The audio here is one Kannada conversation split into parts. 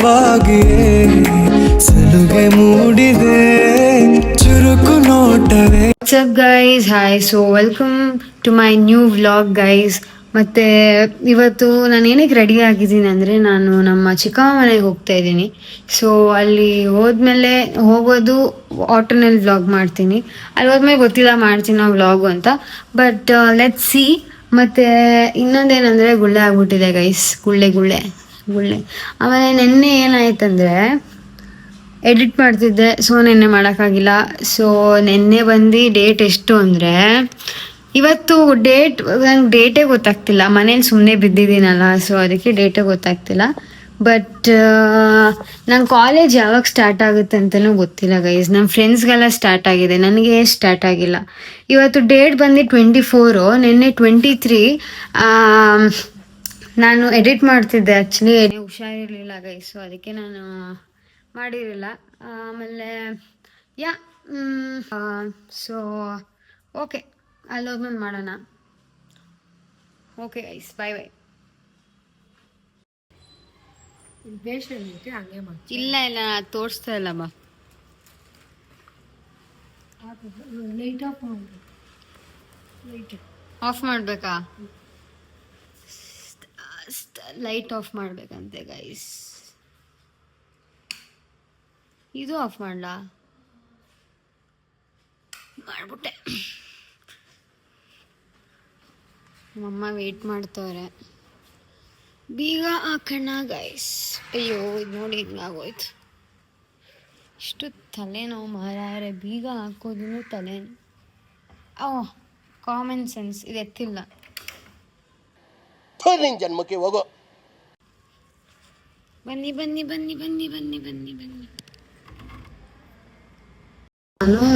ಸಲುವಾಗಿಯೇ ಸಲುಗೆ ಮೂಡಿದೆ ಚುರುಕು ನೋಟವೇ. What's up guys? Hi, so welcome to my new vlog guys. ಮತ್ತು ಇವತ್ತು ನಾನು ಏನಕ್ಕೆ ರೆಡಿ ಆಗಿದ್ದೀನಿ ಅಂದರೆ ನಾನು ನಮ್ಮ ಚಿಕ್ಕಮ್ಮ ಮನೆಗೆ ಹೋಗ್ತಾ ಇದ್ದೀನಿ. ಸೊ ಅಲ್ಲಿ ಹೋದ್ಮೇಲೆ ಹೋಗೋದು ಆಟೋನಲ್ಲಿ ವ್ಲಾಗ್ ಮಾಡ್ತೀನಿ. ಅಲ್ಲಿ ಹೋದ್ಮೇಲೆ ಗೊತ್ತಿಲ್ಲ ಮಾಡ್ತೀನೋ ವ್ಲಾಗು ಅಂತ, ಬಟ್ ಲೆಟ್ಸ್ ಸಿ. ಮತ್ತು ಇನ್ನೊಂದೇನೆಂದರೆ ಗುಳ್ಳೆ ಆಗ್ಬಿಟ್ಟಿದೆ ಗೈಸ್, ಗುಳ್ಳೆ. ಆಮೇಲೆ ನೆನ್ನೆ ಏನಾಯ್ತಂದರೆ ಎಡಿಟ್ ಮಾಡ್ತಿದ್ದೆ, ಸೊ ನೆನ್ನೆ ಮಾಡೋಕ್ಕಾಗಿಲ್ಲ. ಸೊ ನೆನ್ನೆ ಬಂದು ಡೇಟ್ ಎಷ್ಟು ಅಂದರೆ ಇವತ್ತು ನಂಗೆ ಡೇಟೇ ಗೊತ್ತಾಗ್ತಿಲ್ಲ. ಮನೇಲಿ ಸುಮ್ಮನೆ ಬಿದ್ದಿದ್ದೀನಲ್ಲ, ಸೊ ಅದಕ್ಕೆ ಡೇಟೇ ಗೊತ್ತಾಗ್ತಿಲ್ಲ. ಬಟ್ ನನ್ನ ಕಾಲೇಜ್ ಯಾವಾಗ ಸ್ಟಾರ್ಟ್ ಆಗುತ್ತೆ ಅಂತಲೂ ಗೊತ್ತಿಲ್ಲ ಗೈಸ್. ನಮ್ಮ ಫ್ರೆಂಡ್ಸ್ಗೆಲ್ಲ ಸ್ಟಾರ್ಟ್ ಆಗಿದೆ, ನನಗೆ ಸ್ಟಾರ್ಟ್ ಆಗಿಲ್ಲ. ಇವತ್ತು ಡೇಟ್ ಬಂದು 24, ನೆನ್ನೆ 23. ನಾನು ಎಡಿಟ್ ಮಾಡ್ತಿದ್ದೆ, ಆ್ಯಕ್ಚುಲಿ ಹುಷಾರಿರಲಿಲ್ಲ ಗೈಸ್, ಸೊ ಅದಕ್ಕೆ ನಾನು ಮಾಡಿರಲಿಲ್ಲ. ಆಮೇಲೆ ಸೊ ಓಕೆ, ಅಲ್ಲೋದ್ಮೇಲೆ ಮಾಡೋಣ. Okay guys, bye. ಇಲ್ಲ ತೋರಿಸ್ತಾ ಇಲ್ಲ ಬಾ. ಆಫ್ ಮಾಡಬೇಕಾ? ಲೈಟ್ ಆಫ್ ಮಾಡಬೇಕಂತೆ ಗೈಸ್. ಇದು ಆಫ್ ಮಾಡಲಾ? ಮಾಡ್ಬಿಟ್ಟೆ. ನಮ್ಮಮ್ಮ ವೇಟ್ ಮಾಡ್ತವ್ರೆ, ಬೀಗ ಹಾಕೋಣ ಗೈಸ್. ಅಯ್ಯೋ ಇದು ನೋಡಿ ಹಿಂಗಾಗೋಯ್ತು. ಇಷ್ಟು ತಲೆನೋವು ಮಾರಾರೆ, ಬೀಗ ಹಾಕೋದು ತಲೆನೋವು. ಕಾಮನ್ ಸೆನ್ಸ್ ಇದು ಎತ್ತಿಲ್ಲ. ಜನ್ಮಕ್ಕೆ ಹೋಗೋ. ಬನ್ನಿ. ನಾನು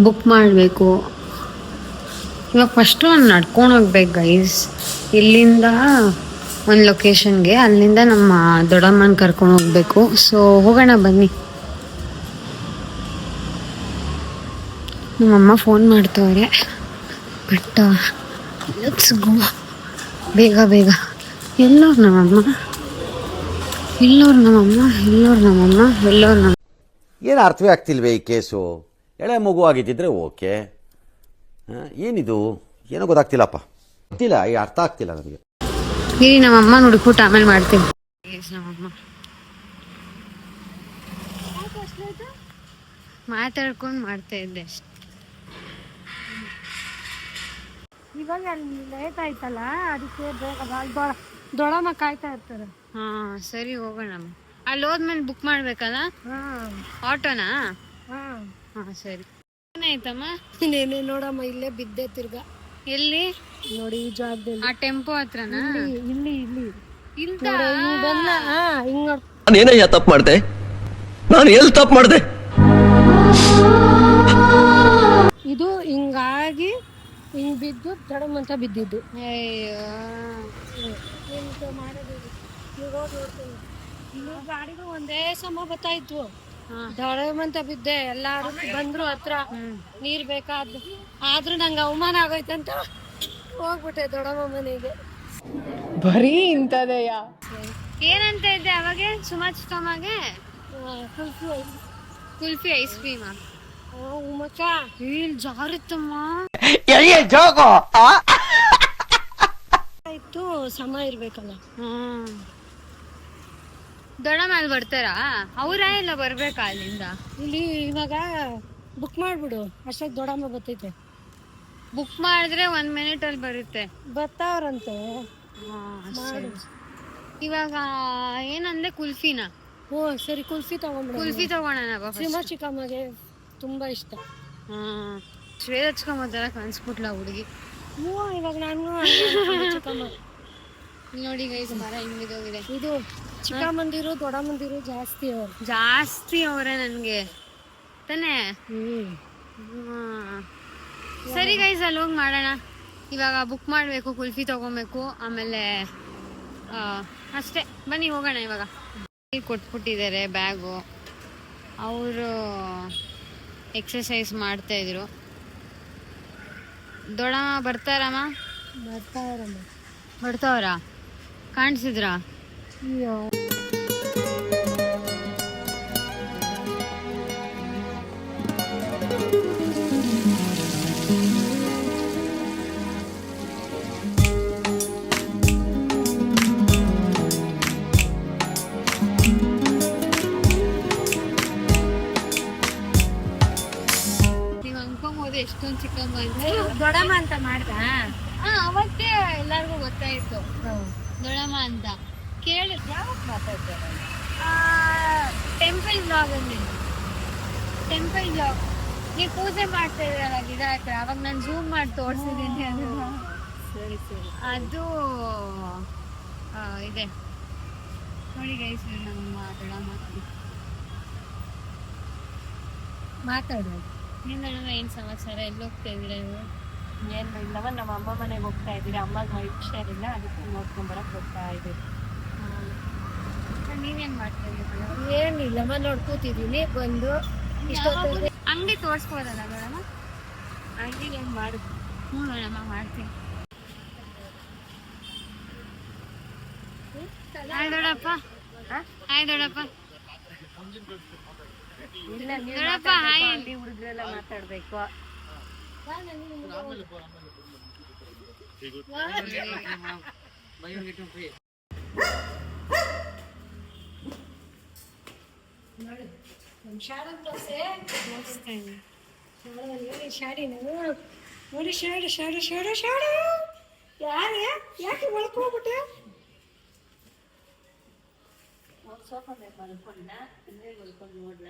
ಬುಕ್ ಮಾಡಬೇಕು ಇವಾಗ. ಫಸ್ಟು ನಾನು ನಡ್ಕೊಂಡು ಹೋಗ್ಬೇಕು ಗೈಸ್, ಇಲ್ಲಿಂದ ಒಂದು ಲೊಕೇಶನ್ಗೆ, ಅಲ್ಲಿಂದ ನಮ್ಮ ದೊಡ್ಡಮ್ಮನ ಕರ್ಕೊಂಡು ಹೋಗ್ಬೇಕು. ಸೊ ಹೋಗೋಣ ಬನ್ನಿ. ನಮ್ಮಮ್ಮ ಫೋನ್ ಮಾಡ್ತವ್ರೆ, ಬಟ್ ಲೆಟ್ಸ್ ಗೋ. ಬೇಗ. ಎಲ್ಲೋರು ನಮ್ಮಮ್ಮ. ಏನು ಅರ್ಥವೇ ಆಗ್ತಿಲ್ವೇ ಈ ಕೇಸು? ಎಳೆ ಮಗು ಆಗಿದ್ದಿದ್ರೆ ಓಕೆ, ಏನಿದು ಏನೋ ಗೊತ್ತಾಗ್ತಿಲ್ಲಪ್ಪ, ಗೊತ್ತಿಲ್ಲ, ಈ ಅರ್ಥ ಆಗ್ತಿಲ್ಲ ನನಗೆ. ಇಲ್ಲಿ ನಮ್ಮಮ್ಮ ಹುಡುಕ್ಬಿಟ್ಟು ಆಮೇಲೆ ಮಾಡ್ತೀನಿ. ನಮ್ಮಮ್ಮ ಮಾತಾಡ್ಕೊಂಡು ಮಾಡ್ತಾ ಇದ್ದೆ ಅಷ್ಟೆ. ಇವಾಗ ಅಲ್ಲಿ ಲೇಟ್ ಆಯ್ತಲ್ಲ, ಅದಕ್ಕೆ ಬೇಗ ದೊಡ್ಡಮ್ಮ ಕಾಯ್ತಾ ಇರ್ತಾರೆ. ಸರಿ ಹೋಗೋಣ. ಅಲ್ಲಿ ಹೋದ್ಮೇಲೆ ಬುಕ್ ಮಾಡ್ಬೇಕಲ್ಲ ಆಟೋನಾ? ಸರಿ. ಏನಾಯ್ತಮ್ಮ? ಇನ್ನೇನೆ ನೋಡಮ್ಮ, ಇಲ್ಲೇ ಬಿದ್ದೆ ತಿರ್ಗಾ. ಎಲ್ಲಿ? ನೋಡಿ ಈ ಜಾಗದಲ್ಲಿ, ಆ ಟೆಂಪೋ ಹತ್ರನಾ? ಇಲ್ಲಿ ನಾನೇನಯ್ಯ ತಪ್ಪು ಮಾಡ್ದೆ? ನಾನು ಎಲ್ಲಿ ತಪ್ಪು ಮಾಡ್ದೆ? ಇದು ಹಿಂಗಾಗಿ ಹಿಂಗ್ ಬಿದ್ದು ದಡಮ್ ಅಂತ ಬಿದ್ದಿದ್ದು. ಅಯ್ಯೋ, ಇಲ್ಲಿ ಗಾಡಿಗೂ ಒಂದೇ ಸಮ ಬರ್ತಾ ಇದ್ವು, ದಡಮ್ ಅಂತ ಬಿದ್ದೆ. ಎಲ್ಲಾರು ಬಂದ್ರು ಹತ್ರ, ನೀರ್ ಬೇಕಾದ್ದು. ಆದ್ರೂ ನಂಗೆ ಅವಮಾನ ಆಗೋಯ್ತಂತ ಹೋಗ್ಬಿಟ್ಟೆ ದೊಡ್ಡಮ್ಮ ಮನೆಗೆ. ಬರೀ ಇಂಥದೆಯಾ? ಏನಂತ ಇದ್ದೆ ಅವಾಗೆ ಸುಮಾ ಚಿಕ್ಕಮ್ಮಗೆ? ಕುಲ್ಫಿ ಐಸ್ ಕ್ರೀಮ್ ಉಮಕ್ಕ ಇಲ್ಲಿ ಜಾರುತ್ತಮ್ಮ. ಇತ್ತು, ಸಮ ಇರ್ಬೇಕಲ್ಲ. ದೊಡ್ಡಮ್ಮ ಅಲ್ಲಿ ಬರ್ತಾರಾ? ಅವರ ಎಲ್ಲ ಬರ್ಬೇಕಾ ಅಲ್ಲಿಂದ? ಇಲ್ಲಿ ಇವಾಗ ಬುಕ್ ಮಾಡ್ಬಿಡು, ಅಷ್ಟೊಂದು ದೊಡ್ಡಮ್ಮ ಬರ್ತೈತೆ. ಬುಕ್ ಮಾಡಿದ್ರೆ 1 minute ಅಲ್ಲಿ ಬರುತ್ತೆ. ಬರ್ತಾವ್ರಂತೆ. ಇವಾಗ ಏನಂದ್ರೆ ಕುಲ್ಫಿನಾ? ಸರಿ, ಕುಲ್ಫಿ ತಗೋಣ. ಸಿಮಾ ಚಿಕ್ಕಮ್ಮಗೆ ತುಂಬಾ ಇಷ್ಟ. ಶ್ವೇತ ಚಿಕ್ಕಮ್ಮದೆಲ್ಲ ಕನ್ಸ್ಬಿಟ್ಲ ಹುಡುಗಿ. ಇವಾಗ ನಾನು ಚಿಕ್ಕಮ್ಮ ನೋಡಿ ಗೈಸ್, ಮರ ಹಿಂಗಿದೋಗಿದೆ. ಇದು ಚಿಕ್ಕಮ್ಮಂದಿರು ದೊಡ್ಡಮ್ಮಂದಿರು ಜಾಸ್ತಿ ಅವರೇ ನನ್ಗೆ ತಾನೇ. ಸರಿ ಗೈಸ್, ಅಲ್ಲಿ ಹೋಗಿ ಮಾಡೋಣ. ಇವಾಗ ಬುಕ್ ಮಾಡಬೇಕು, ಕುಲ್ಫಿ ತಗೊಬೇಕು, ಆಮೇಲೆ ಅಷ್ಟೇ. ಬನ್ನಿ ಹೋಗೋಣ. ಇವಾಗ ಕೊಟ್ಬಿಟ್ಟಿದ್ದಾರೆ ಬ್ಯಾಗು. ಅವರು ಎಕ್ಸಸೈಸ್ ಮಾಡ್ತಾಯಿದ್ರು. ದೊಡ್ಡಮ್ಮ ಬರ್ತಾರಮ್ಮ? ಬರ್ತಾವ್ರಮ್ಮ. ಬರ್ತಾವ್ರಾ? ಕಾಣಿಸಿದ್ರಾ? ಅಯ್ಯೋ ಎಷ್ಟೊಂದು ಚಿಕ್ಕಮ್ಮ ಅಂತ ದೊಡ್ಡಮ್ಮ ಅಂತ ಮಾಡ್ದ. ಅವತ್ತೇ ಎಲ್ಲಾರ್ಗು ಗೊತ್ತಾಯ್ತು ದೊಡ್ಡಮ್ಮ ಅಂತ. ಕೇಳಿ ಯಾವಾಗ ಮಾತಾಡ್ತಾರೆ? ಟೆಂಪಲ್ ಬ್ಲಾಗ್ ಅಲ್ಲಿ, ಟೆಂಪಲ್ ಬ್ಲಾಗ್ ನೀವು ಪೂಜೆ ಮಾಡ್ತಾ ಇದ್ರಲ್ಲ ಗಿಡ ಹತ್ರ, ಅವಾಗ ನಾನು ಝೂಮ್ ಮಾಡಿ ತೋರಿಸಿದ್ದೀನಿ. ಅದು ಸರಿ ಸರಿ. ಅದು ಇದೆ ನೋಡಿ ಗೈಸ್, ನಮ್ಮ ದೊಡ್ಡಮ್ಮ ಮಾತಾಡು. ನಿಮ್ಮ ದೊಡ್ಡಮ್ಮ ಏನು ಸಮಾಚಾರ, ಎಲ್ಲಿ ಹೋಗ್ತಾ ಇದ್ದೀರಾ ನೀವು? ಏನು ಇಲ್ಲವ, ನಮ್ಮ ಅಮ್ಮ ಮನೆಗೆ ಹೋಗ್ತಾ ಇದ್ದೀರಿ. ಅಮ್ಮಗೆ ಹುಷಾರಿಲ್ಲ, ಅದಕ್ಕೆ ನೋಡ್ಕೊಂಬರಕ್ಕೆ ಹೋಗ್ತಾ ಇದ್ದೀರಿ. ನೀವೇನ್ ಮಾಡ್ತಾ ಇದ್ದೀರಾ? ಏನಿಲ್ಲಮ್ಮ, ನೋಡ್ಕೋತಿದ್ದೀನಿ. ಬಂದು ಇಷ್ಟೊತ್ತು ಅಂಗಡಿ ತೋರಿಸ್ಬೋದಲ್ಲ ದೊಡ್ಡಮ್ಮ? ಅಂಗಡಿ ಏನು ಮಾಡಿದ್ವಿ. ಹ್ಞೂ ದೊಡ್ಡಮ್ಮ ಮಾಡ್ತೀನಿ. ಹಾಯ್ ದೊಡ್ಡಪ್ಪ. ಹಾಯ್ ದೊಡ್ಡಪ್ಪ. ಇಲ್ಲ, ನೀವು ದೊಡ್ಡಪ್ಪ ಹಾಯ್. ಅಂಗಡಿ ಹುಡುಗರೆಲ್ಲ ಮಾತಾಡ್ಬೇಕು. ನೋಡಿ ಶಾಡು ಯಾರೇ, ಯಾಕೆ ಒಳ್ಕೋಗ್ಬಿಟ್ಟೆ? ಸೋಫಾ ಮೇಲೆ ಮಲ್ಕೊಂಡ, ಹಿಂದೆ ಮಲ್ಕೊಂಡು ನೋಡ್ಲ.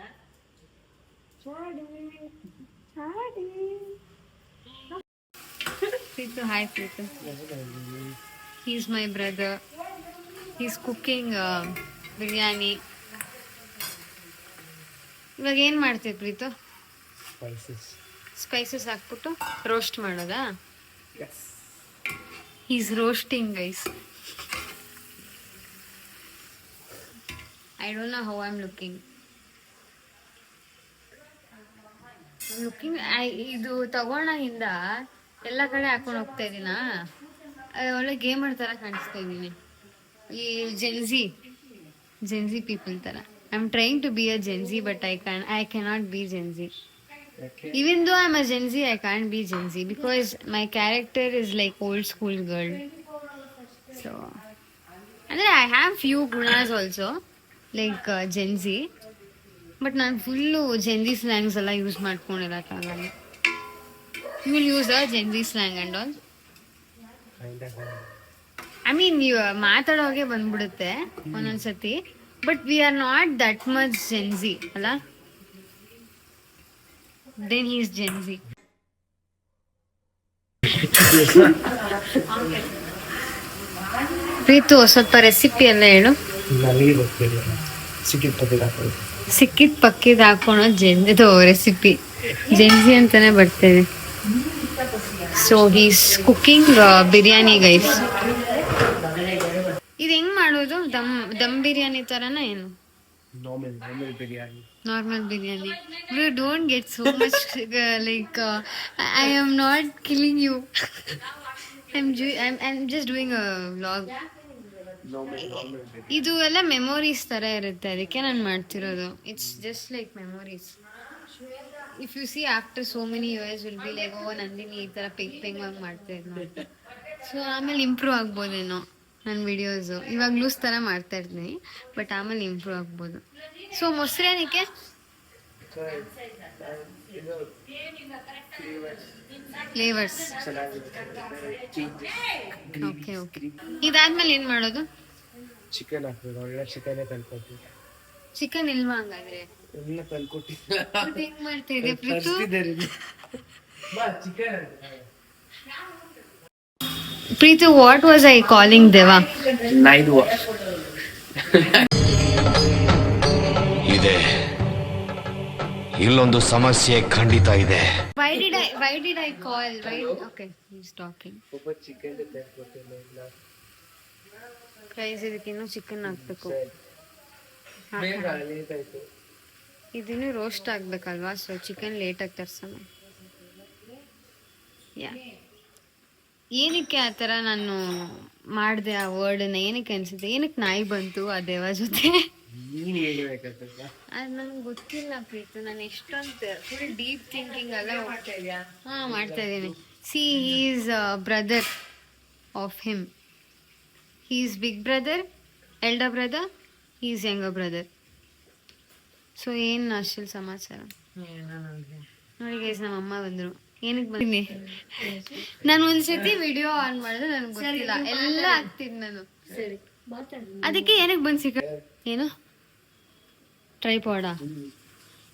Pritu, hi Pritu. He's my brother. He's cooking biryani. ಇವಾಗ ಏನ್ ಮಾಡ್ತೀವಿ ಪ್ರೀತು? ಸ್ಪೈಸಸ್ ಹಾಕ್ಬಿಟ್ಟು ರೋಸ್ಟ್ ಮಾಡೋದಾ? He's roasting guys. I don't know how I'm looking. ಇದು ತಗೋಣದಿಂದ ಎಲ್ಲ ಕಡೆ ಹಾಕೊಂಡು ಹೋಗ್ತಾ ಇದೀನಾ, ಒಳ್ಳೆ ಗೇಮರ್ ತರ ಕಾಣಿಸ್ತಾ ಇದೀನಿ. ಈ ಜೆನ್ಸಿ ಪೀಪಲ್ ತರ. I am trying to be a Gen Z but I cannot be Gen Z. Even though I'm a Gen Z, I can't be Gen Z because my character is like old school girl. So, and I have few gunas also like Gen Z. But ನಾನು ಫುಲ್ಲು ಜೆನ್ಜಿ ಸ್ಲ್ಯಾಂಗ್ಸ್ ಎಲ್ಲ ಯೂಸ್ ಮಾಡ್ಕೊಂಡಿರೋಕ್ಕಾಗಲ್ಲ. You will use a Gen Z slang and all. I mean ನೀವು ಮಾತಾಡೋಗೆ ಬಂದ್ಬಿಡುತ್ತೆ ಒಂದೊಂದ್ಸತಿ, but we are not that much Gen Z ಅಲ್ಲ. Then he is Gen Z. Preethu, ಸ್ವಲ್ಪ ರೆಸಿಪಿ ಎಲ್ಲ ಹೇಳು. ಸಿಕ್ಕಿದ್ ಪಕ್ಕಿದ್ ಹಾಕೋಣ ಜೆನ್ಜಿದು ರೆಸಿಪಿ, ಜೆನ್ಜಿ ಅಂತಾನೆ ಬರ್ತೇವೆ. So he's cooking biryani guys. ಇದು ಹೆಂಗ್ ಮಾಡೋದು? ದಮ್ ಬಿರಿಯಾನಿ ತರನ ಏನು? Normal biryani. We don't get so much like I am not killing you. I am just doing a vlog. ಇದು ಎಲ್ಲ ಮೆಮೊರೀಸ್ ತರ ಇರುತ್ತೆ, ಅದಕ್ಕೆ ನಾನು ಮಾಡ್ತಿರೋದು. It's just like memories. If you see after so many years will be like, oh Nandini ಈ ತರ ಪೆಂಗ್ ಆಗಿ ಮಾಡ್ತಾ ಇದ್ನು. ಸೊ ಆಮೇಲೆ ಇಂಪ್ರೂವ್ ಆಗ್ಬೋದೇನೋ ನನ್ನ ವಿಡಿಯೋಸು. ಇವಾಗ ಲೂಸ್ ತರ ಮಾಡ್ತಾ ಇರ್ತೀನಿ, ಬಟ್ ಆಮೇಲೆ ಇಂಪ್ರೂವ್ ಆಗ್ಬೋದು. ಸೊ ಮೊಸರೇನಕ್ಕೆ? ಫ್ಲೇವರ್ಸ್. Okay okay. ಇದಾದ್ಮೇಲೆ ಏನ್ ಮಾಡೋದು? ಚಿಕನ್ ಹಾಕ್ಬೇಕು. ಒಳ್ಳೆ ಚಿಕನ್ ತಂದ್ಕೊಟ್ಟು. ಚಿಕನ್ ಇಲ್ವಾ ಹಂಗಾದ್ರೆ? ಎಲ್ಲ ತಂದ್ಕೊಟ್ಟು ಹೆಂಗ್ ಮಾಡ್ತಾ ಇದೆ Preethu? Preethu, what was I calling Deva? ಇದೆ, ಇಲ್ಲೊಂದು ಸಮಸ್ಯೆ ಖಂಡಿತ ಇದೆ. Why did I call? Okay, he's talking. Chicken ತಂದ್ಕೊಟ್ಟಿಲ್ಲ. ಗೈಸ್, ಇದಕ್ಕಿನ್ನೂ ಚಿಕನ್ ಹಾಕ್ಬೇಕು. ಲೇಟ್ ಆಯ್ತು. ಇದನ್ನು ರೋಸ್ಟ್ ಆಗ್ಬೇಕಲ್ವಾ, ಸೊ ಚಿಕನ್ ಲೇಟಾಗಿ ತರ್ಸೋಣ. ಯಾ, ಏನಕ್ಕೆ ಆ ಥರ ನಾನು ಮಾಡಿದೆ ಆ ವರ್ಡನ್ನ? ಏನಕ್ಕೆ ಅನ್ಸುತ್ತೆ? ಏನಕ್ಕೆ ನಾಯಿ ಬಂತು ಆ ದೇವ ಜೊತೆ? ನೀನ್ ಹೇಳ್ಬೇಕಂತ ಅದು ನಂಗೆ ಗೊತ್ತಿಲ್ಲ ಪ್ರೀತು. ನಾನು ಎಷ್ಟೊಂದು ಫುಲ್ ಡೀಪ್ ಥಿಂಕಿಂಗ್ ಎಲ್ಲ ಹೋಗ್ತಾ ಇದೆಯಾ? ಹಾಂ, ಮಾಡ್ತಾ ಇದ್ದೀನಿ. See, he is brother of him. He is big brother, elder brother, he is younger brother. So ಏನು ಅಷ್ಟಲ್ಲಿ ಸಮಾಚಾರ ನೋಡಿ ಗೈಸ್, ನಮ್ಮ ಅಮ್ಮ ಬಂದರು. ಏನಕ್ಕೆ ಬರ್ತೀನಿ ನಾನು ಒಂದ್ಸತಿ ವಿಡಿಯೋ ಆನ್ ಮಾಡಿದ್ರೆ ನನಗೆ ಗೊತ್ತಿಲ್ಲ ಎಲ್ಲ ಹಾಕ್ತೀನಿ ನಾನು. ಸರಿ ಅದಕ್ಕೆ ಏನಕ್ಕೆ ಬಂದು ಏನು ಟ್ರೈಪಾಡ.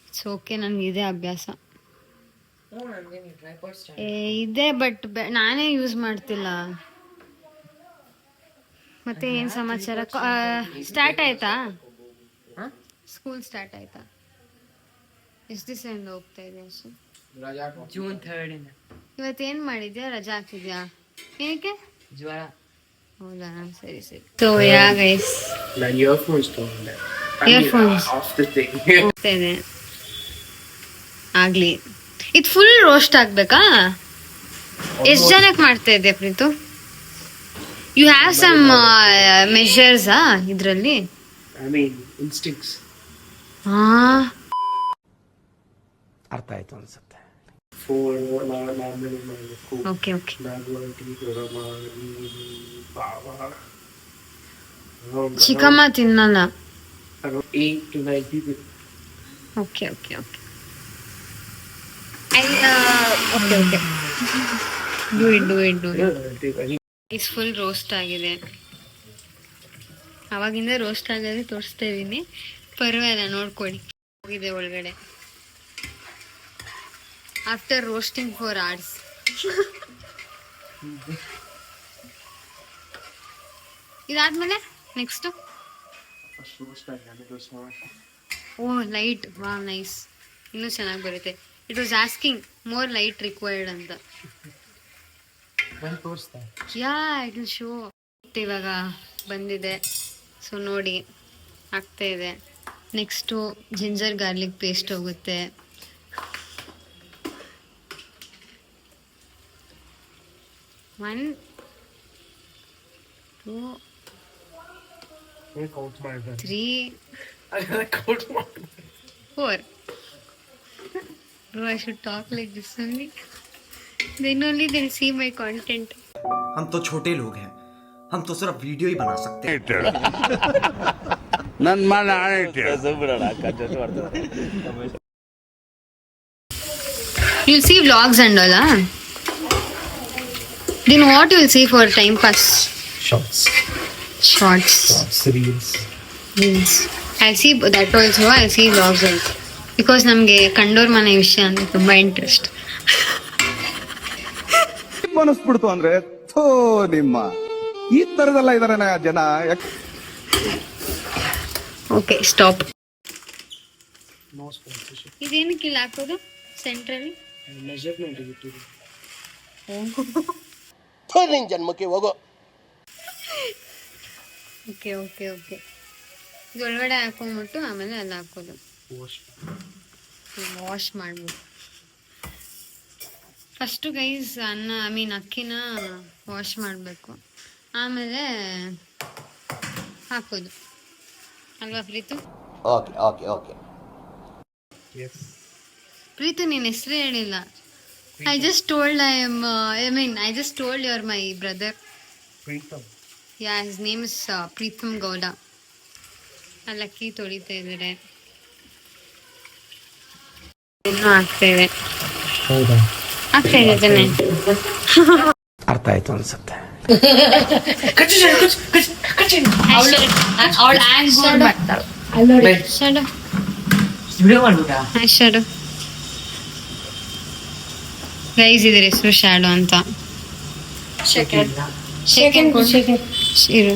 ಇಟ್ಸ್ ಓಕೆ, ನನಗೆ ಇದೆ ಅಭ್ಯಾಸ ಇದೆ, ಬಟ್ ನಾನೇ ಯೂಸ್ ಮಾಡ್ತಿಲ್ಲ. ಮತ್ತೆ ಏನು ಸಮಾಚಾರ? ಸ್ಟಾರ್ಟ್ ಆಯ್ತಾ ಸ್ಕೂಲ್? ಸ್ಟಾರ್ಟ್ ಆಯ್ತಾ? ಎಷ್ಟು ದಿವಸದಿಂದ ಹೋಗ್ತಾ ಇದೆಯಾ? ಜೂನ್ 3 ಇವತ್ತೇನು ಮಾಡಿದ್ಯಾ? ರಜಾ ಹಾಕಿದ್ಯಾ? ಏನಕ್ಕೆ? ಜ್ವರ. ಹೌದಾ, ಸರಿ ಸರಿ. ಸೊ ಯಾ ಗೈಸ್, ನಾನು ಇಯರ್ಫೋನ್ಸ್ ತಗೊಂಡೆ. Earphones of the thing. ಹೋಗ್ತಾ ಇದೆ. ಆಗ್ಲಿ, ಇದು ಫುಲ್ ರೋಸ್ಟ್ ಆಗ್ಬೇಕಾ? ಎಷ್ಟು ಜನಕ್ಕೆ ಮಾಡ್ತಾ ಇದ್ದೆ Preethu? You have some measures ಇದರಲ್ಲಿ? I mean instincts. ಹಾ, ಅರ್ಥ ಆಯ್ತು ಅನ್ಸುತ್ತೆ. ನಾರ್ಮಲಿ ಮಾಡಬೇಕು. Okay okay. ಚಿಕ್ಕಮ್ಮ ತಿನ್ನಲ್ಲ. 8 to 9 people. Okay okay okay. Okay okay, do it do it do it. Is full roast ಆಗಿದೆ. ಅವಾಗಿಂದ ರೋಸ್ಟ್ ಆಗೋದೇ ತೋರಿಸ್ತಾ ಇದ್ದೀನಿ, ಪರವಾಗಿಲ್ಲ ನೋಡ್ಕೊಳ್ಳಿ. ಹೋಗಿದೆ ಒಳಗಡೆ ಆಫ್ಟರ್ ರೋಸ್ಟಿಂಗ್ 4 hours. ಇದಾದ್ಮೇಲೆ ನೆಕ್ಸ್ಟು ಓ ಲೈಟ್. ವಾ ನೈಸ್, ಇನ್ನೂ ಚೆನ್ನಾಗಿ ಬರುತ್ತೆ. It was asking more light required ಅಂತ. Yeah it will show. ಇವಾಗ ಬಂದಿದೆ, ಸೊ ನೋಡಿ ಆಗ್ತಾ ಇದೆ. ನೆಕ್ಸ್ಟು ಜಿಂಜರ್ ಗಾರ್ಲಿಕ್ ಪೇಸ್ಟ್ ಹೋಗುತ್ತೆ. One, 2, 3, 4. Bro, I should talk like this only. Then only they'll see my content. हम तो छोटे लोग हैं, हम तो सिर्फ वीडियो ही बना सकते हैं. You'll see vlogs and all, huh? Then what you will see for time pass? Shorts, reels. I'll see that also. I'll see vlogs also. Because ನಮಗೆ ಕಂಡೋರ್ ಮನೆ ವಿಷಯ ಅಂದ್ರೆ ತುಂಬಾ ಇಂಟ್ರೆಸ್ಟ್. ಮನಸ್ಬಿಡ್ತು ಅಂದ್ರೆ ಥೋ ನಿಮ್ಮ ಈ ತರದೆಲ್ಲ ಇದಾರೆ ಜನ. Okay stop. No sponsorship. ಇದೇನಕ್ಕೆ ಇಲ್ಲಿ ಹಾಕೋದು ಸೆಂಟ್ರಲ್ಲಿ? ಮೆಜರ್ಮೆಂಟ್ ಇಟ್ಟಿದ್ದು. ನಿನ್ ಜನ್ಮಕ್ಕೆ ಹೋಗೋ. Okay okay okay. ಇದು ಒಳಗಡೆ ಹಾಕೊಂಡ್ಬಿಟ್ಟು ಆಮೇಲೆ ಅಲ್ಲಿ ಹಾಕೋದು. ವಾಶ್ ಮಾಡ್ಬೇಕು ಫಸ್ಟು ಗೈಸ್. ಅಕ್ಕಿನ ವಾಶ್ ಮಾಡಬೇಕು, ಆಮೇಲೆ ಹಾಕೋದು ಅಲ್ವಾ Preethu? Okay okay okay. Preethu ನಿನ್ನ ಹೆಸರೇ ಹೇಳಿಲ್ಲ. I just told I just told you're my brother. Pritham. Yeah, his name is Pritham Gowda. ಅಲ್ಲಕ್ಕಿ ತೊಳಿತಾ ಇದ್ದಾರೆ. ಇನ್ನೂ ಆಗ್ತಾ ಇದೆ. ಹೌದಾ? ಆಗ್ತಾ ಇದೆ ತಾನೆ? ಅರ್ಥ ಆಯ್ತು ಅನ್ಸುತ್ತೆ. ಅವಳು ಆ್ಯಂಡ್ ಮಾಡ್ತಾಳೆ. ಶಾಡೋ ಶಾಡೋ ಗೈಸ್, ಇದ್ರ ಹೆಸರು ಶಾಡೋ ಅಂತ. ಇರು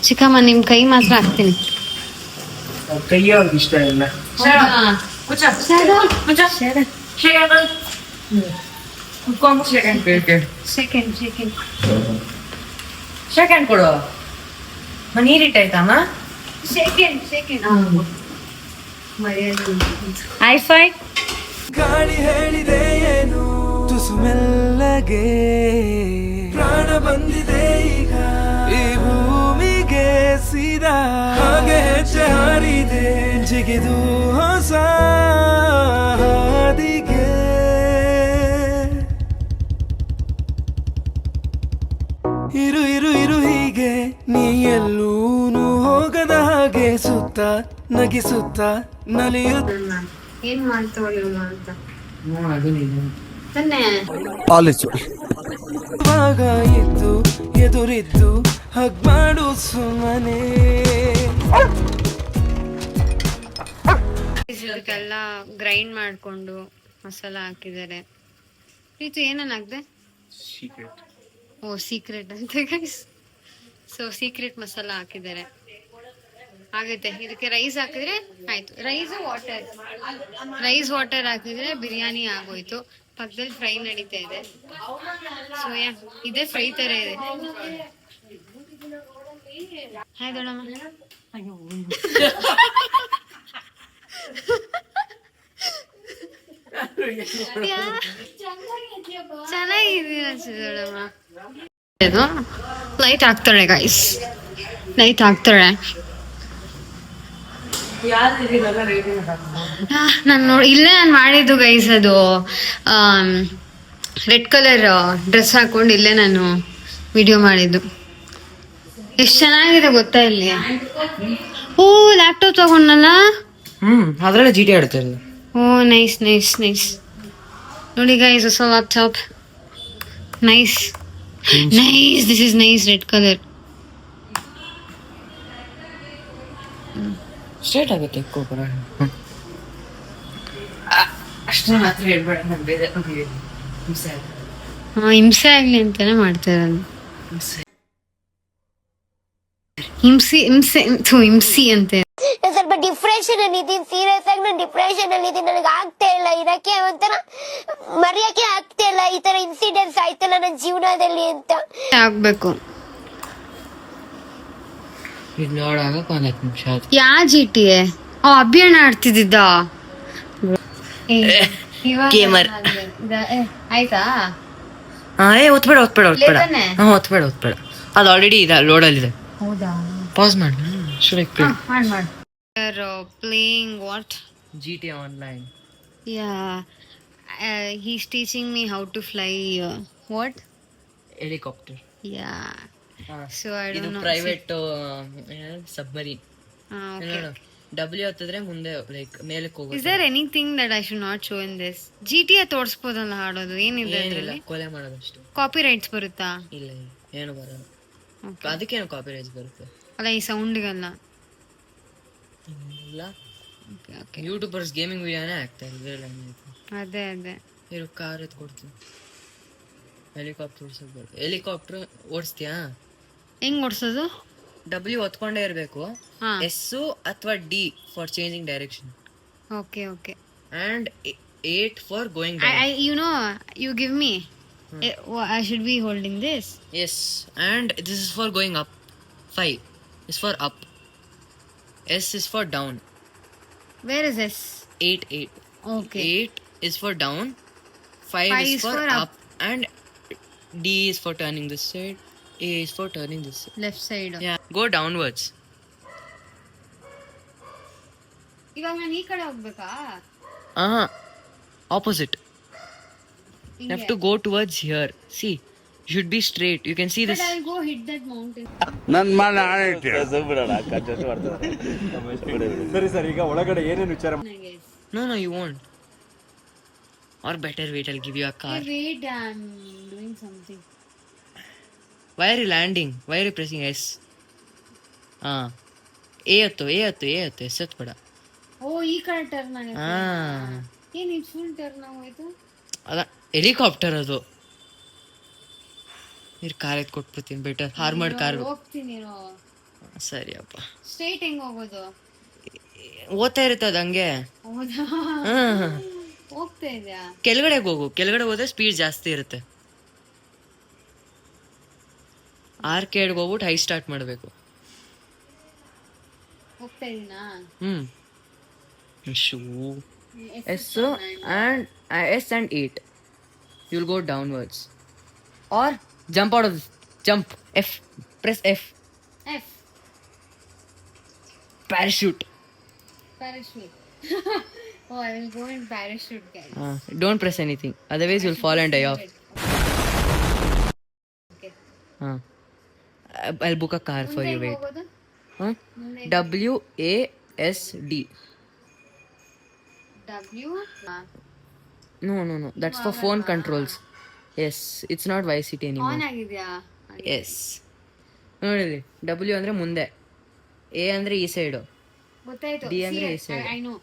ಚಿಕ್ಕಮ್ಮ, ನಿಮ್ ಕೈ ಮಾತ್ರ ಹಾಕ್ತೀನಿ. ಕೈಯ ಅವ್ರಿಗೆ ಇಷ್ಟ ಇಲ್ಲ. ಸೆಕೆಂಡ್ ಕೊಡು. ನೀರಿಟ್ಟಾಯ್ತಮ್ಮ. ಹೈ-ಫೈ. ಗಾಳಿ ಹೇಳಿದೆ ಏನು ತುಸು ಮೆಲ್ಲಗೆ, ಪ್ರಾಣ ಬಂದಿದೆ ಈಗ ಈ ಭೂಮಿಗೆ ಸೀದಾ. ಹಾಗೆ ಹೆಜ್ಜೆ ಹಾರಿದೆ ಜಿಗಿದು ಹೊಸ ಹಾದಿಗೆ. ಇರು ಇರು ಇರು ಹೀಗೆ ನೀ ಎಲ್ಲೂನು ಹೋಗದ ಹಾಗೆ, ಸುತ್ತ ನಗಿಸುತ್ತ ನಲಿಯುತ್ತ. ಏನ್ ಮಾಡ್ತಾವಳು ಅಂತ ತಾನೇ ಇವಾಗ ಇದ್ದು ಎದುರಿದ್ದು ಹಗ್ ಮಾಡು ಸುಮ್ಮನೆ. ಇದಕ್ಕೆಲ್ಲ ಗ್ರೈಂಡ್ ಮಾಡಿಕೊಂಡು ಮಸಾಲ ಹಾಕಿದ್ದಾರೆ. ಇದು ಏನನ್ನ ಹಾಕ್ದೆ? ಓ ಸೀಕ್ರೆಟ್ ಅಂತ ಗೈಸ್. ಸೊ ಸೀಕ್ರೆಟ್ ಮಸಾಲ ಹಾಕಿದ್ದಾರೆ. ಆಗುತ್ತೆ. ಇದಕ್ಕೆ ರೈಸ್ ಹಾಕಿದ್ರೆ ಆಯ್ತು. ರೈಸ್ ವಾಟರ್ ಹಾಕಿದ್ರೆ ಬಿರಿಯಾನಿ ಆಗೋಯ್ತು. ಪಕ್ಕದಲ್ಲಿ ಫ್ರೈ ನಡೀತಾ ಇದೆ. ಸೊ ಇದೇ ಫ್ರೈ ತರ ಇದೆ. ಹಾಯ್ ದೊಡ್ಡಮ್ಮ. ಚೆನ್ನಾಗಿದೆ ದೊಡ್ಡಮ್ಮ. ಇದು ಲೈಟ್ ಹಾಕ್ತಾಳೆ ಗೈಸ್, ಲೈಟ್ ಹಾಕ್ತಾಳೆ. ನಾನು ಇಲ್ಲೇ ನಾನು ಮಾಡಿದ್ದು ಗೈಸ್. ಅದು ರೆಡ್ ಕಲರ್ ಡ್ರೆಸ್ ಹಾಕೊಂಡು ಇಲ್ಲೇ ನಾನು ವಿಡಿಯೋ ಮಾಡಿದ್ದು. ಎಷ್ಟು ಚೆನ್ನಾಗಿದೆ ಗೊತ್ತಾ ಇಲ್ಲಿ. ಓ ಲ್ಯಾಪ್ಟಾಪ್ ತಗೊಂಡಲ್ಲ. ಅದ್ರಲ್ಲೇ ಜಿ ಟಿ ಆಡ್ತಿರಲ್ಲ. ಓ ನೈಸ್ ನೈಸ್ ನೈಸ್. ನೋಡಿ ಗೈಸ್ ಹೊಸ laptop. Nice nice. This is nice red colour. Straight ಆಗುತ್ತೆ ಕೋಪರ. ಅಷ್ಟೇ ಮಾತ್ರ ಹೇಳ್ಬೇಡ. ನಾನು ಬೇರೆ ಹಿಂಸೆ ಆಗ್ಲಿ ಅಂತಾನೆ ಮಾಡ್ತಾ ಇರೋದು. ಹಿಂಸಿ ಅಂತೆ. ಸ್ವಲ್ಪ ಡಿಪ್ರೆಷನ್ ಅಲ್ಲಿ ಇದೀನಿ, ಸೀರಿಯಸ್ ಆಗಿ ನಾನು ಡಿಪ್ರೆಷನ್ ಅಲ್ಲಿ ಇದೀನಿ. ನನಗೆ ಆಗ್ತಾ ಇಲ್ಲ ಇರಕ್ಕೆ, ಒಂಥರ ಮರೆಯಕ್ಕೆ ಆಗ್ತಾ ಇಲ್ಲ. ಈ ತರ ಇನ್ಸಿಡೆಂಟ್ಸ್ ಆಯ್ತಲ್ಲ ನನ್ನ ಜೀವನದಲ್ಲಿ ಅಂತ. ಆಗ್ಬೇಕು. ಇದು ನೋಡಾಗಕ್ಕೆ ಒಂದು 10 ನಿಮಿಷ ಆಯ್ತು. ಯಾ ಜಿ ಟಿ ಎ ಅಭಿಯಾನ ಆಡ್ತಿದ್ದ Gamer. ಆಯ್ತಾ? ಒತ್ಬೇಡ ಲೇತಾನೆ? ಒತ್ಬೇಡ. ಅದು ಆಲ್ರೆಡಿ ಇದೆ, ಲೋಡಲ್ಲಿದೆ. ಹೌದಾ? ಪಾಸ್ ಮಾಡಿ. Playing what? GTA Online. He's teaching me how to fly what? Helicopter. So I don't know. Private submarine. Okay. W ಹತ್ತಿದ್ರೆ ಮುಂದೆ ಲೈಕ್ ಮೇಲಕ್ಕೆ ಹೋಗುತ್ತೆ. Is there anything that I should not show in this? GTA ತೋರಿಸ್ಬೋದಲ್ಲ ಹಾಡೋದು? ಏನಿದೆ ಅದರಲ್ಲಿ? ಕೊಲೆ ಮಾಡೋದಷ್ಟೇ. ಕಾಪಿ ರೈಟ್ಸ್ ಬರುತ್ತಾ? ಇಲ್ಲ ಏನು ಬರಲ್ಲ. ಅದಕ್ಕೇನು ಕಾಪಿ ರೈಟ್ಸ್ ಬರುತ್ತೆ? ಅಲ್ಲ ಈ ಸೌಂಡ್ಗೆಲ್ಲ ಇಲ್ಲ. ಯೂಟ್ಯೂಬರ್ಸ್ ಗೇಮಿಂಗ್ ವಿಡಿಯೋನೇ ಆಗ್ತಾರೆ. ಅದೇ ಇರು ಕಾರ್ ಎತ್ ಕೊಡ್ತೀನಿ. ಹೆಲಿಕಾಪ್ಟರ್ ಓಡಿಸೋದು. ಹೆಲಿಕಾಪ್ಟರ್ ಓಡಿಸ್ತೀಯಾ? ಹೆಂಗ್ ಓಡಿಸೋದು? W ಒತ್ಕೊಂಡೇ ಇರಬೇಕು. S ಅಥವಾ D for changing direction. Okay. And 8 for going down. You give me. I should be holding this. Yes, and this is for going up. 5 is for up. S is for down. Where is S? 8. Okay. 8 is for down. 5 is for up. And D is for turning this side. A is for turning this side. Left side. Yeah. Go downwards. ಇವಾಗ ನಾನು ಈ ಕಡೆ ಹೋಗ್ಬೇಕಾ? Opposite. You have to go towards here. See, you should be straight. You can see this. But I'll go hit that mountain. ನನ್ ಮನ ಆಯ್ತು. ಸರಿ ಈಗ ಒಳಗಡೆ ಏನೇನು ವಿಚಾರ? No, you won't. Or better wait, I'll give you a car. Wait, I'm doing something. Why are you landing? Why are you pressing S? A ಹತ್ತು. S ಹತ್ಬೇಡ. ಓ ಈ ಕಡೆ ಟರ್ನ್ ಆಗುತ್ತೆ. ಏನು ಇದು ಫುಲ್ ಟರ್ನ್ ಆಗೋಯ್ತು? ಅದ ಹೆಲಿಕಾಪ್ಟರ್ ಅದು. ನೀರು ಕಾರ್ ಎತ್ ಕೊಟ್ಬಿಡ್ತೀನಿ. Better armoured car. ಹೋಗ್ತೀನಿ. ಸರಿ ಅಪ್ಪ. ಸ್ಟ್ರೈಟ್ ಹೆಂಗ್ ಹೋಗೋದು? ಓದ್ತಾ ಇರುತ್ತೆ ಅದು ಹಂಗೆ. ಹೌದಾ? ಹೋಗ್ತಾ ಇದೆಯಾ? ಕೆಳಗಡೆ ಹೋಗು. ಕೆಳಗಡೆ ಹೋದ್ರೆ ಸ್ಪೀಡ್ ಜಾಸ್ತಿ ಇರುತ್ತೆ. ಆರ್ಕೇಡ್ಗೆ ಹೋಗ್ಬಿಟ್ಟು ಹೈ ಸ್ಟಾರ್ಟ್ ಮಾಡಬೇಕು. ಹೋಗ್ತಾ ಇದೀನಾ? ಶೂ S and 8. You'll go downwards. Or jump out of this. Jump. F. Press F. Parachute. Oh, I will go in parachute, guys. Don't press anything. Otherwise, you'll fall and die off. Okay. I'll book a car for you. Wait. WASD. W. No. That's for phone controls. Yes, it's not Vice City anymore. On ಆಗಿದ್ಯಾ? Yes. ನೋಡಿ W ಅಂದ್ರೆ ಮುಂದೆ, A ಅಂದ್ರೆ ಈ ಸೈಡು, ಗೊತ್ತಾಯ್ತು. D ಅಂದ್ರೆ ಈ side. I know.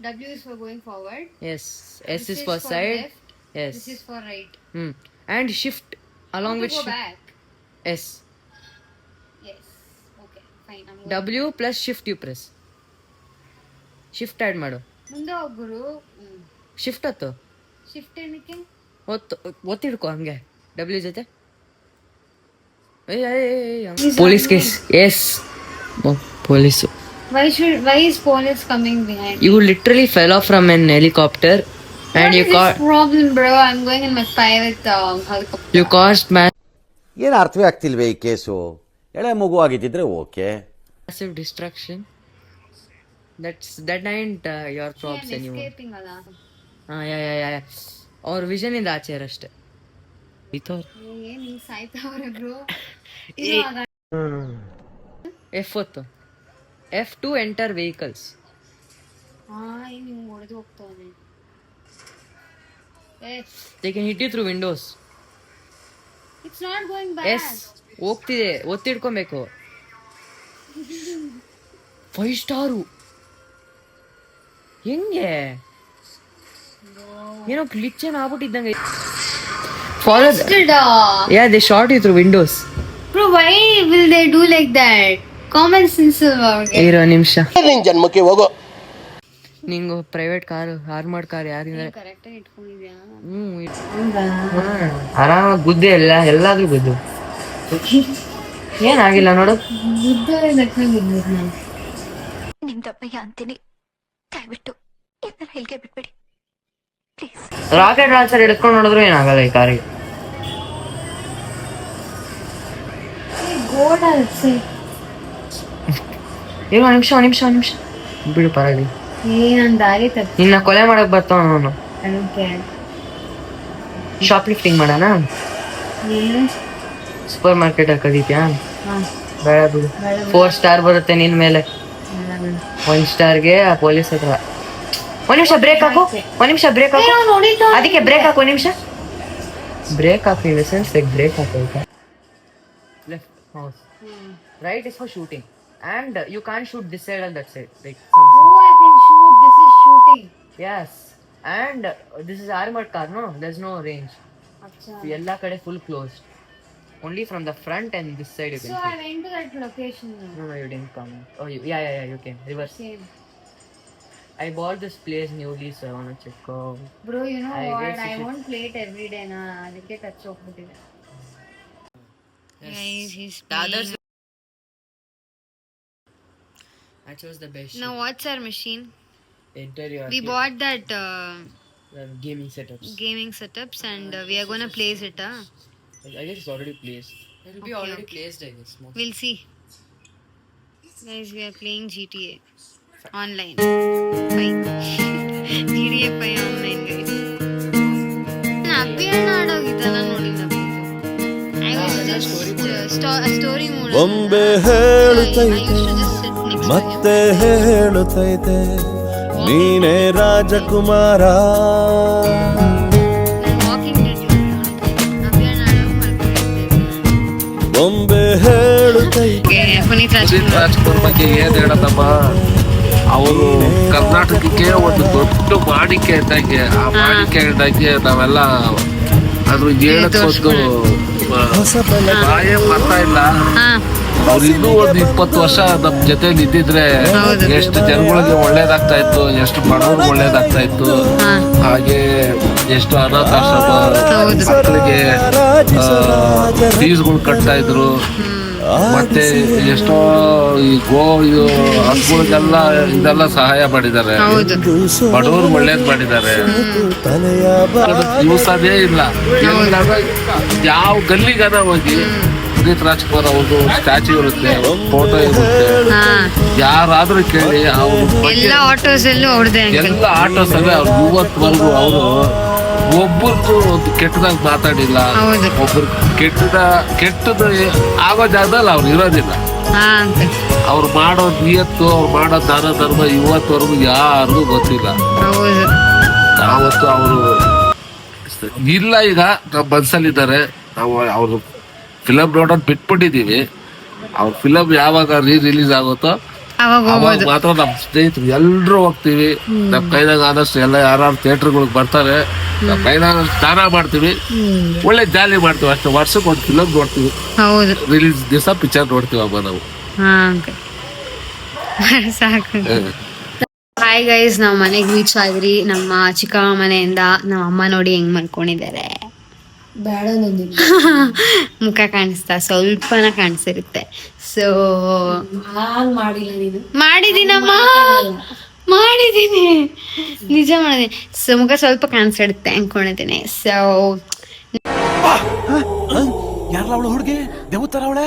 W is for going forward. Yes. S is for side. left. Yes. This is for right. And shift along with Go back. S. Yes. Okay. Fine. I'm going. W plus shift you press. Shift add ಮಾಡು. ಮುಂದೆ ಹೋಗ್ರು. ಶಿಫ್ಟ್ ಹೊತ್ತು ಶಿಫ್ಟ್ ಏನಕ್ಕೆ? ಒತ್ತಿಡ್ಕೊ ಹಂಗೆ W ಜೊತೆ. Police case. Yes, police. Why is police coming behind? You literally fell off from an helicopter and What you is this caught. problem, bro? I'm going in my private helicopter. You caused ಏನು ಅರ್ಥವೇ ಆಗ್ತಿಲ್ವೇ ಈ ಕೇಸು? ಎಳೆ ಮಗು ಆಗಿದ್ದಿದ್ರೆ okay. massive destruction. That ain't your props I'm anymore. escaping ಅಲ್ಲ. Yeah. ಅವ್ರ ವಿಷನ್ ಇಂದ ಆಚೆ ಅಷ್ಟೇ. ಏನ್ ಹಿಂಗ್ ಸಾಯ್ತಾವ್ರೆ bro? F ಹೊತ್ತು. F2 enter vehicles. ಏನ್ ಹಿಂಗ್ ಹೊಡೆದು ಹೋಗ್ತಾನೆ. They can hit you through windows. It's not going back. Yes ಹೋಗ್ತಿದೆ, ಒತ್ತಿಡ್ಕೊಬೇಕು. 5 ಸ್ಟಾರು ಹೆಂಗೆ? ಏನೋ ಗ್ಲಿಚ್ ಏನೋ ಆಗ್ಬಿಟ್ಟಿದ್ದಂಗೆ. Follow yeah, they shot you through windows. Bro, why will they do like that? Common sense ಅವ್ರಿಗೆ. ಇರೋ ನಿಮಿಷ, ಜನ್ಮಕ್ಕೆ ಹೋಗೋ. ನಿಂಗು ಪ್ರೈವೇಟ್ ಕಾರ್, ಆರ್ಮರ್ಡ್ ಕಾರ್ ಯಾರಿಂದ? ಕರೆಕ್ಟ್ ಆಗಿ ಇಟ್ಕೊಂಡಿದ್ಯಾ? ಆರಾಮಾಗಿ ಗುದ್ದೆ, ಎಲ್ಲಾದ್ರೂ ಗುದ್ದು. ಏನಾಗಿಲ್ಲ ನೋಡು. ನಿಮ್ದಪ್ಪಯ್ಯ ಅಂತೀನಿ, ದಯವಿಟ್ಟು ಇದನ್ನ ಹೇಳಿಕೆ ಬಿಟ್ಬಿಡಿ ಪ್ಲೀಸ್. ರಾಕೆಟ್ ಲಾಂಚರ್ ಹಿಡ್ಕೊಂಡು ನೋಡಿದ್ರು ಏನಾಗಲ್ಲ ಈ ಕಾರಿಗೆ. ಇರೋ ನಿಮಿಷ ಬಿಡು, ಪರವಾಗಿಲ್ಲ. ನನ್ ದಾರಿ ತಪ್ಪು. ನಿನ್ನ ಕೊಲೆ ಮಾಡಕ್ ಬರ್ತಾವ ನಾನು. ಶಾಪ್ ಲಿಫ್ಟಿಂಗ್ ಮಾಡೋಣ? ಸೂಪರ್ ಮಾರ್ಕೆಟ್ ಅಲ್ಲಿ ಕದೀತ್ಯಾ? ಬೇಡ ಬಿಡು. 4 ಸ್ಟಾರ್ ಬರುತ್ತೆ ನಿನ್ ಮೇಲೆ. 1 ಸ್ಟಾರ್ಗೆ ಆ ಪೊಲೀಸ್ ಹತ್ರ. ಒಂದ್ ನಿಮಿಷ ಬ್ರೇಕ್ ಹಾಕು. ಅದಕ್ಕೆ ಬ್ರೇಕ್ ಹಾಕು. 1 ನಿಮಿಷ ಬ್ರೇಕ್ ಹಾಕು. In the sense like break ಹಾಕು. Left mouse. Right is for shooting and you can't shoot this side and that side, like some. Oh, I can shoot. This is shooting. Yes, and this is armored car, no, there's no range. Acha. Ella kade full closed, only from the front and this side you can So shoot. I went to that location. No, you didn't come. Oh, yeah, you came reverse. Same. I bought this place newly, so I want to check out. Bro, you know I what? guess you I should- won't play it every day na. ಅದಕ್ಕೆ ಟಚ್ ಹೋಗ್ಬಿಟ್ಟಿದೆ. Guys, he's Others. I chose the best. Now what's our machine? Interior. We bought that gaming setups. gaming setups and we are gonna place it. I guess it's already placed. It will be already placed, I guess. We'll see. Guys, we are playing GTA online. Fine. GTA 5 online, guys. ಅಭಿಯಾನ ಆಡೋಗಿದ್ದಲ್ಲ ನೋಡಿಲ್ಲ. I was just story mode. ಬೊಂಬೆ ಹೇಳುತ್ತೈತೆ ಮತ್ತೆ ಹೇಳುತ್ತೈತೆ ನೀನೇ ರಾಜಕುಮಾರ. ಬೊಂಬೆ ಹೇಳುತ್ತೈತೆ. ಪುನೀತ್ ರಾಜ್ಕುಮಾರ್ ಬಗ್ಗೆ ಏನ್ ಹೇಳದಮ್ಮ, ಅವರು ಕರ್ನಾಟಕಕ್ಕೆ ಒಂದು ದೊಡ್ಡ ಮಾಡಿಕೆ ಇದ್ದಂಗೆ. ಆ ಮಾಡಿಕೆ ಇದ್ದಂಗೆ ನಾವೆಲ್ಲ ಅದ್ರ ಹೇಳಕ್ಕೊಂದು ಬಾಯೇ ಬರ್ತಾ ಇಲ್ಲ. ಅವ್ರು ಇನ್ನೂ ಒಂದು 20 ವರ್ಷ ನಮ್ ಜೊತೆ ಇದ್ದಿದ್ರೆ ಎಷ್ಟು ಜನಗಳಿಗೆ ಒಳ್ಳೇದಾಗ್ತಾ ಇತ್ತು, ಎಷ್ಟು ಬಡವ್ರಿಗೆ ಒಳ್ಳೇದಾಗ್ತಾ ಇತ್ತು. ಹಾಗೆ ಎಷ್ಟು ಅನಾಥಾಶ್ರಮ ಮಕ್ಕಳಿಗೆ ಫೀಸ್ಗಳು ಕಟ್ತಾ ಇದ್ರು. ಮತ್ತೆ ಎಷ್ಟೋ ಈ ಹಸುಗಳಿಗೆಲ್ಲ ಇದೆಲ್ಲ ಸಹಾಯ ಮಾಡಿದ್ದಾರೆ, ಬಡವ್ರಿಗೆ ಒಳ್ಳೇದ್ ಮಾಡಿದ್ದಾರೆ. ದಿವಸನೇ ಇಲ್ಲ, ಯಾವ ಗಲ್ಲಿಗಾನ ಹೋಗಿ ಪುನೀತ್ ರಾಜ್ಕುಮಾರ್ ಅವ್ರದ್ದು ಸ್ಟ್ಯಾಚ್ಯೂ ಇರುತ್ತೆ, ಫೋಟೋ ಇರುತ್ತೆ. ಯಾರಾದ್ರೂ ಕೇಳಿ ಎಲ್ಲ ಆಟೋಸ್ ಅಲ್ಲೂ ಎಲ್ಲ ಆಟೋಸ್ ಅಲ್ಲೇ ಅವ್ರು ಇವತ್ವರೆಗೂ ಅವರು ಒಬ್ಬರದ್ದು ಒಂದು ಕೆಟ್ಟದಾಗ ಮಾತಾಡಿಲ್ಲ. ಒಬ್ರು ಕೆಟ್ಟದ್ದು ಆಗೋ ಜಾಗದಲ್ಲಿ ಅವ್ರು ಇರೋದಿಲ್ಲ. ಅವ್ರು ಮಾಡೋ ನಿಯತ್ತು, ಅವ್ರು ಮಾಡೋ ದಾನ ಧರ್ಮ ಇವತ್ವರೆಗೂ ಯಾರಿಗೂ ಗೊತ್ತಿಲ್ಲ. ಅವತ್ತು ಅವರು ಇಲ್ಲ, ಈಗ ನಮ್ಮ ಮನ್ಸಲ್ಲಿದ್ದಾರೆ. ನಾವು ಅವ್ರ ಫಿಲಮ್ ನೋಡೋದು ಬಿಟ್ಬಿಟ್ಟಿದೀವಿ. ಅವ್ರ ಫಿಲಮ್ ಯಾವಾಗ ರಿಲೀಸ್ ಆಗುತ್ತೋ ಅವಾಗ ಮಾತ್ರ ನಮ್ಮ ಸ್ನೇಹಿತರು ಎಲ್ರು ಹೋಗ್ತೀವಿ. ನಮ್ ಕೈದಾಗ ಆದಷ್ಟು ಎಲ್ಲ ಯಾರು ಥಿಯೇಟರ್ಗಳಿಗೆ ಬರ್ತಾರೆ. ನಮ್ ಕೈದಾಗ ಸ್ನಾನ ಮಾಡ್ತೀವಿ, ಒಳ್ಳೆ ಜಾಲಿ ಮಾಡ್ತೀವಿ ಅಷ್ಟೇ. ವರ್ಷಕ್ಕೆ ಒಂದು ಫಿಲಮ್ ನೋಡ್ತೀವಿ, ಹೌದು. ರಿಲೀಸ್ ದಿವಸ ಪಿಕ್ಚರ್ ನೋಡ್ತೀವಿ ಅಮ್ಮ ನಾವು. ಸಾಕು. ಹಾಯ್ ಗೈಸ್, ನಾವು ಮನೆಗೆ ರೀಚ್ ಆದ್ರಿ. ನಮ್ಮ ಚಿಕ್ಕಮ್ಮ ಮನೆಯಿಂದ ನಮ್ಮ ಅಮ್ಮ ನೋಡಿ ಹೆಂಗ್ ಮಾಡ್ಕೊಂಡಿದ್ದಾರೆ. ಬೇಡ ನಂದಿ ಮುಖ ಕಾಣಿಸ್ತಾ ಸ್ವಲ್ಪನ ಕಾಣಿಸಿರುತ್ತೆ. ಸೊ ಮಾಡಿಲ್ಲ ನೀನು. ಮಾಡಿದೀನಮ್ಮ, ಮಾಡಿದೀನಿ, ನಿಜ ಮಾಡಿದೀನಿ. ಸೊ ಮುಖ ಸ್ವಲ್ಪ ಕಾಣಿಸಿಡುತ್ತೆ ಅನ್ಕೊಂಡಿದ್ದೀನಿ. ಸೊ ಯಾರಲ್ಲ ಅವಳು ಹುಡುಗಿ ದೇವತರ ಅವಳೆ